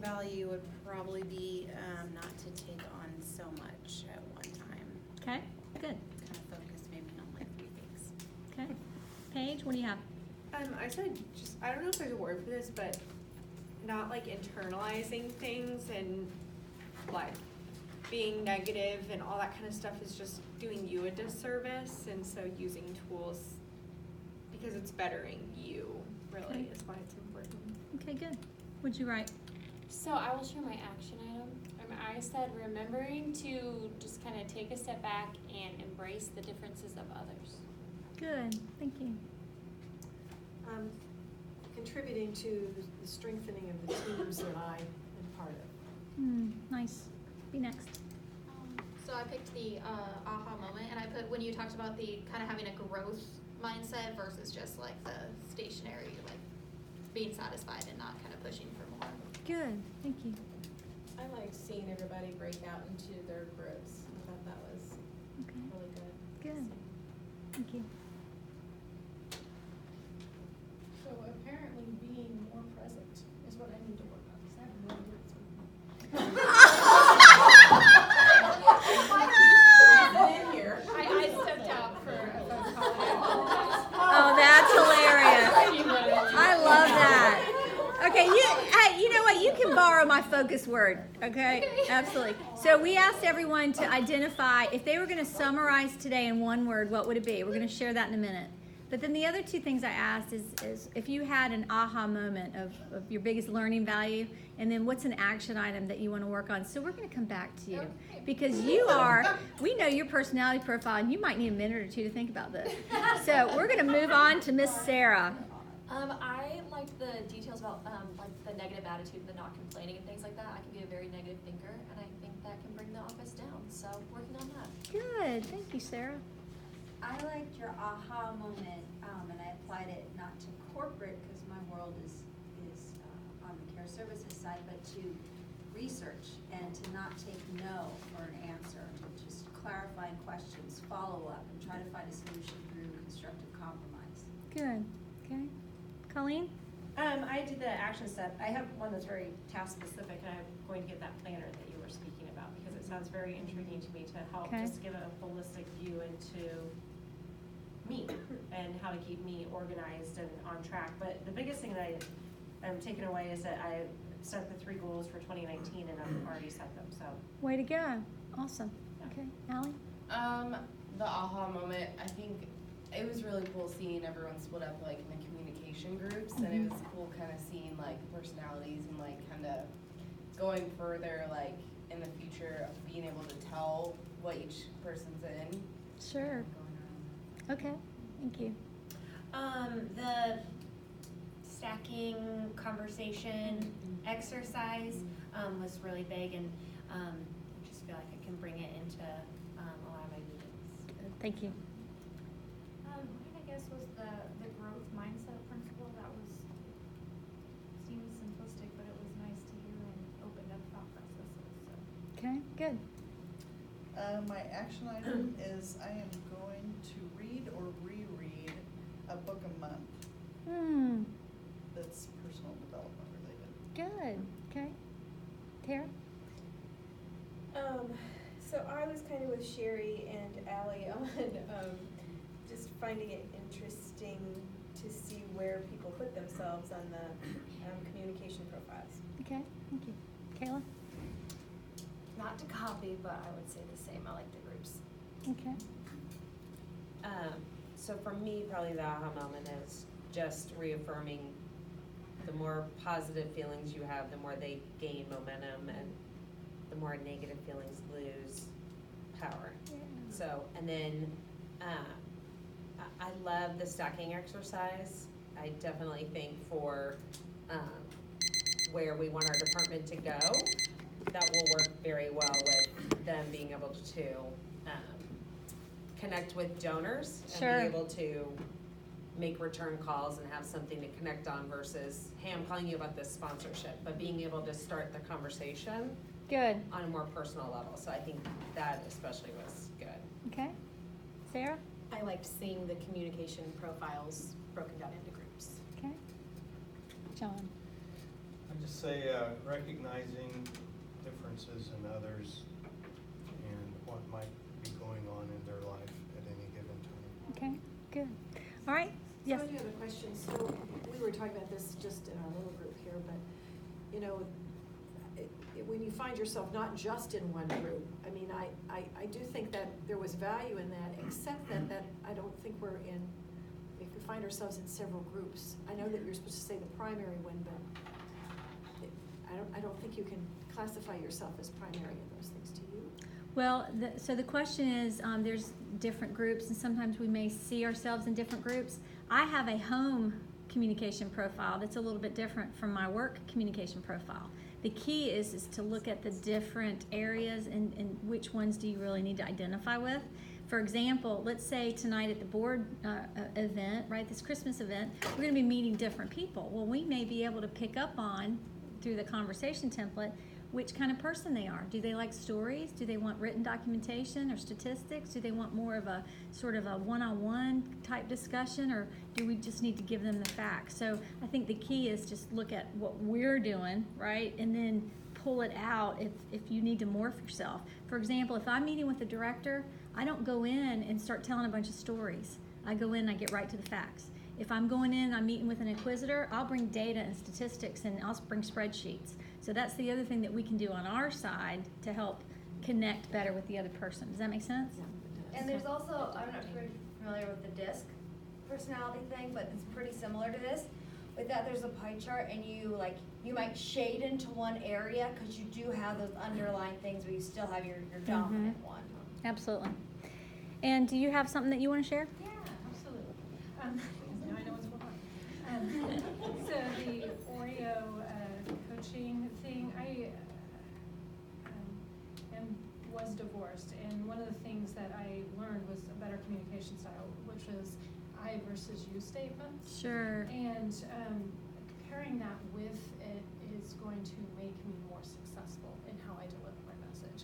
value would probably be not to take on so much at one time. Okay, good. Kind of focus maybe on like 3 things. Okay. Paige, what do you have? I said just, I don't know if there's a word for this, but not like internalizing things and like being negative and all that kind of stuff is just doing you a disservice. And so using tools because it's bettering you really is why it's important. Okay, good. What'd you write? So I will share my action item. I said remembering to just kind of take a step back and embrace the differences of others. Good, thank you. Contributing to the strengthening of the teams that I am part of. Nice. Be next. So I picked the aha moment, and I put when you talked about the kind of having a growth mindset versus just like the stationary, like being satisfied and not kind of pushing for more. Good, thank you. I liked seeing everybody break out into their groups. I thought that was Okay, really good. good. Thank you. So apparently being more present is what I need to work on, because I have no idea what's going on. In here. I stepped out for a phone call. Oh, that's hilarious. I love that. Okay, you know what? You can borrow my focus word, okay? Absolutely. So we asked everyone to identify, if they were going to summarize today in one word, what would it be? We're going to share that in a minute. But then the other 2 things I asked is if you had an aha moment of your biggest learning value, and then what's an action item that you want to work on. So we're going to come back to you because we know your personality profile, and you might need a minute or 2 to think about this. So we're going to move on to Miss Sarah. I like the details about like the negative attitude, the not complaining and things like that. I can be a very negative thinker, and I think that can bring the office down. So working on that. Good. Thank you, Sarah. I liked your aha moment, and I applied it not to corporate because my world is on the care services side, but to research and to not take no for an answer, to just clarifying questions, follow up, and try to find a solution through constructive compromise. Good. Okay. Colleen? I did the action step. I have one that's very task specific, and I'm going to get that planner that you were speaking about because it sounds very intriguing to me to help just give a holistic view into me and how to keep me organized and on track. But the biggest thing that I'm taking away is that I set the 3 goals for 2019 and I've already set them. So Way to go. Awesome. Okay. Allie? The aha moment, I think it was really cool seeing everyone split up like in the communication groups, and it was cool kind of seeing like personalities and like kind of going further like in the future of being able to tell what each person's in. Sure. Okay. Thank you. The stacking conversation exercise was really big, and I just feel like I can bring it into a lot of my meetings. Thank you. Mine, I guess, was the growth mindset principle. That seems simplistic, but it was nice to hear and opened up thought processes. So. Okay, good. My action item is I am going to read or reread a book a month that's personal development related. Good. Okay. Tara? So I was kind of with Sherry and Allie on just finding it interesting to see where people put themselves on the communication profiles. Okay. Thank you. Kayla? Not to copy, but I would say the same. I like the groups. Okay. So for me, probably the aha moment is just reaffirming the more positive feelings you have, the more they gain momentum, and the more negative feelings lose power. Yeah. So, and then I love the stacking exercise. I definitely think for where we want our department to go, that will work very well with them being able to connect with donors and be able to make return calls and have something to connect on versus, hey, I'm calling you about this sponsorship, but being able to start the conversation on a more personal level. So I think that especially was good. Okay. Sarah? I liked seeing the communication profiles broken down into groups. Okay. John? I just say recognizing differences in others and what might be going on in their life at any given time. Okay, good. All right, yes. So I do have a question. So we were talking about this just in our little group here, but you know, when you find yourself not just in one group, I mean, I do think that there was value in that, except that I don't think we're in, if we find ourselves in several groups, I know that you're supposed to say the primary one, but I don't think you can classify yourself as primary in those things, do you? Well, so the question is, there's different groups, and sometimes we may see ourselves in different groups. I have a home communication profile that's a little bit different from my work communication profile. The key is to look at the different areas and which ones do you really need to identify with. For example, let's say tonight at the board event, right, this Christmas event, we're going to be meeting different people. Well, we may be able to pick up on, through the conversation template, which kind of person they are. Do they like stories? Do they want written documentation or statistics? Do they want more of a sort of a one-on-one type discussion, or do we just need to give them the facts? So I think the key is just look at what we're doing, right, and then pull it out if you need to morph yourself. For example, if I'm meeting with a director, I don't go in and start telling a bunch of stories. I go in and I get right to the facts. If I'm going in and I'm meeting with an inquisitor, I'll bring data and statistics and I'll bring spreadsheets. So that's the other thing that we can do on our side to help connect better with the other person. Does that make sense? And there's also, I don't know if you're familiar with the DISC personality thing, but it's pretty similar to this. With that, there's a pie chart, and you might shade into one area because you do have those underlying things, but you still have your dominant one. Absolutely. And do you have something that you want to share? Yeah, absolutely. Now I know what's going on. So the Oreo coaching thing, I was divorced, and one of the things that I learned was a better communication style, which is I versus you statements. Sure. And pairing that with it is going to make me more successful in how I deliver my message.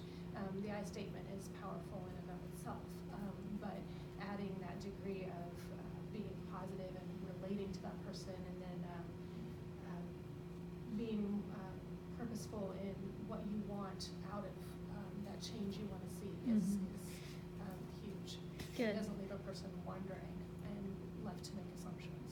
The I statement is powerful in and of itself, but adding that degree of being positive and relating to that person, and then being purposeful in what you want out of that change you want to see is huge. Good. It doesn't leave a person wondering and left to make assumptions.